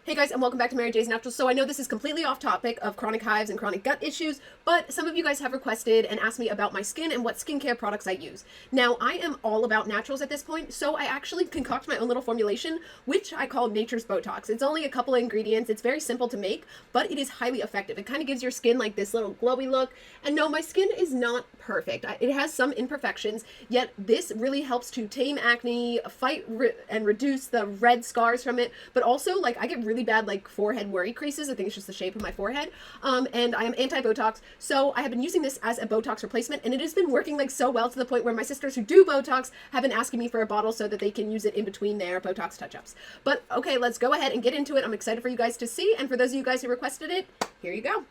Hey guys, and welcome back to Mary J's Naturals. So I know this is completely off topic of chronic hives and chronic gut issues, but some of you guys have requested and asked me about my skin and what skincare products I use. Now, I am all about naturals at this point, so I actually concoct my own little formulation, which I call Nature's Botox. It's only a couple of ingredients. It's very simple to make, but it is highly effective. It kind of gives your skin like this little glowy look. And no, my skin is not perfect. It has some imperfections, yet this really helps to tame acne, fight and reduce the red scars from it, but also like I get really bad like forehead worry creases. I think it's just the shape of my forehead. And I am anti-Botox, so I have been using this as a Botox replacement, and it has been working like so well to the point where my sisters who do Botox have been asking me for a bottle so that they can use it in between their Botox touch-ups. But okay, let's go ahead and get into it. I'm excited for you guys to see, and for those of you guys who requested it, here you go.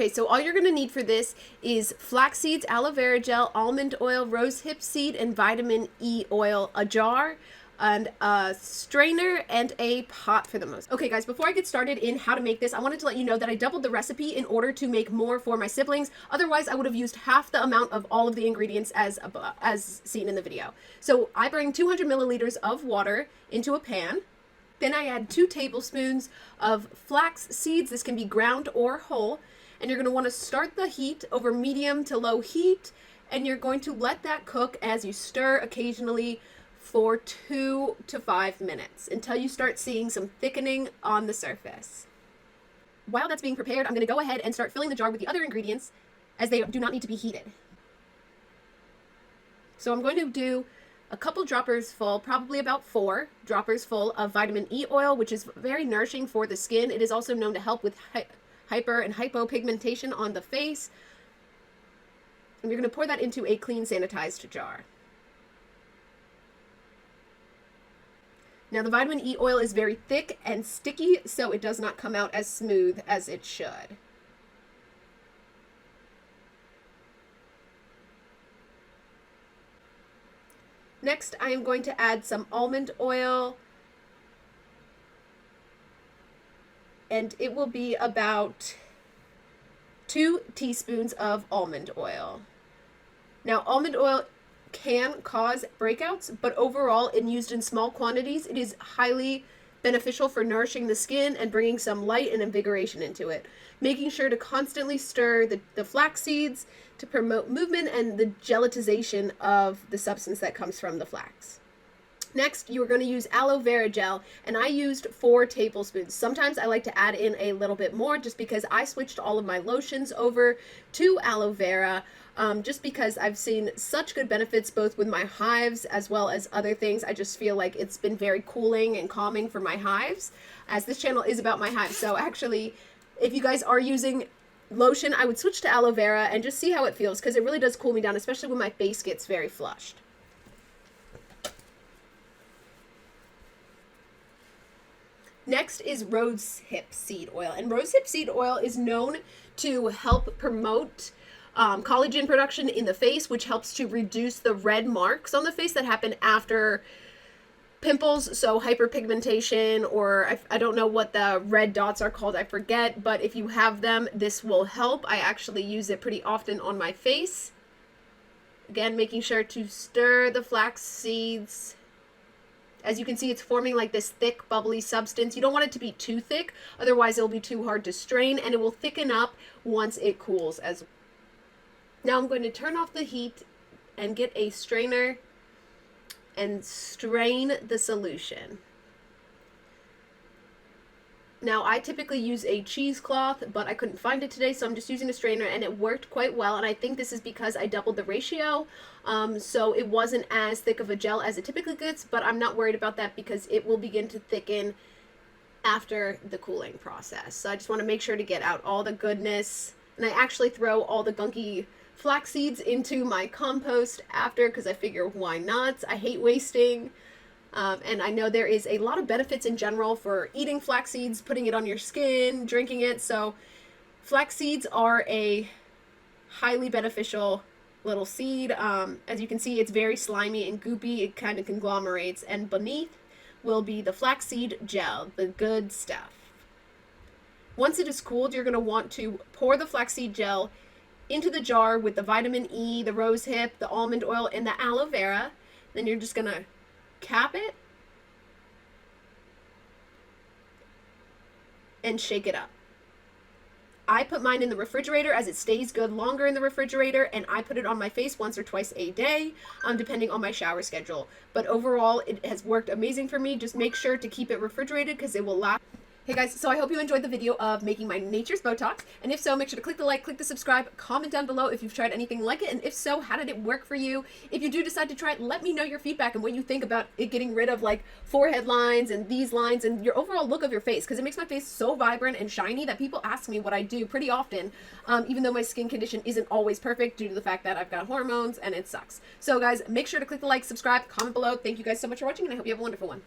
Okay, so all you're going to need for this is flax seeds, aloe vera gel, almond oil, rosehip seed, and vitamin E oil, a jar, and a strainer, and a pot for the most. Okay guys, before I get started in how to make this, I wanted to let you know that I doubled the recipe in order to make more for my siblings. Otherwise, I would have used half the amount of all of the ingredients as seen in the video. So I bring 200 milliliters of water into a pan. Then I add 2 tablespoons of flax seeds. This can be ground or whole. And you're going to want to start the heat over medium to low heat, and you're going to let that cook as you stir occasionally for 2 to 5 minutes until you start seeing some thickening on the surface. While that's being prepared, I'm going to go ahead and start filling the jar with the other ingredients, as they do not need to be heated. So I'm going to do a couple droppers full, probably about 4 droppers full of vitamin E oil, which is very nourishing for the skin. It is also known to help with hyper and hypopigmentation on the face. And you're going to pour that into a clean, sanitized jar. Now, the vitamin E oil is very thick and sticky, so it does not come out as smooth as it should. Next, I am going to add some almond oil, and it will be about 2 teaspoons of almond oil. Now, almond oil can cause breakouts, but overall, in used in small quantities, it is highly beneficial for nourishing the skin and bringing some light and invigoration into it. Making sure to constantly stir the flax seeds to promote movement and the gelatization of the substance that comes from the flax. Next, you are going to use aloe vera gel, and I used 4 tablespoons. Sometimes I like to add in a little bit more just because I switched all of my lotions over to aloe vera, just because I've seen such good benefits both with my hives as well as other things. I just feel like it's been very cooling and calming for my hives, as this channel is about my hives. So actually, if you guys are using lotion, I would switch to aloe vera and just see how it feels, because it really does cool me down, especially when my face gets very flushed. Next is rosehip seed oil, and rosehip seed oil is known to help promote collagen production in the face, which helps to reduce the red marks on the face that happen after pimples, so hyperpigmentation, or I don't know what the red dots are called, I forget, but if you have them, this will help. I actually use it pretty often on my face. Again, making sure to stir the flax seeds. As you can see, it's forming like this thick, bubbly substance. You don't want it to be too thick, otherwise it'll be too hard to strain, and it will thicken up once it cools as well. Now I'm going to turn off the heat and get a strainer and strain the solution. Now, I typically use a cheesecloth, but I couldn't find it today, so I'm just using a strainer, and it worked quite well, and I think this is because I doubled the ratio, so it wasn't as thick of a gel as it typically gets, but I'm not worried about that because it will begin to thicken after the cooling process. So I just want to make sure to get out all the goodness, and I actually throw all the gunky flax seeds into my compost after, because I figure why not? I hate wasting. And I know there is a lot of benefits in general for eating flax seeds, putting it on your skin, drinking it. So flax seeds are a highly beneficial little seed. As you can see, it's very slimy and goopy. It kind of conglomerates. And beneath will be the flaxseed gel, the good stuff. Once it is cooled, you're going to want to pour the flaxseed gel into the jar with the vitamin E, the rosehip, the almond oil, and the aloe vera. Then you're just going to cap it and shake it up. I put mine in the refrigerator as it stays good longer in the refrigerator, and I put it on my face once or twice a day, depending on my shower schedule. But overall, it has worked amazing for me. Just make sure to keep it refrigerated because it will last. Hey guys, so I hope you enjoyed the video of making my Nature's Botox, and if so, make sure to click the like, click the subscribe, comment down below if you've tried anything like it, and if so, how did it work for you? If you do decide to try it, let me know your feedback and what you think about it getting rid of like forehead lines and these lines and your overall look of your face, because it makes my face so vibrant and shiny that people ask me what I do pretty often, even though my skin condition isn't always perfect due to the fact that I've got hormones and it sucks. So guys, make sure to click the like, subscribe, comment below. Thank you guys so much for watching, and I hope you have a wonderful one.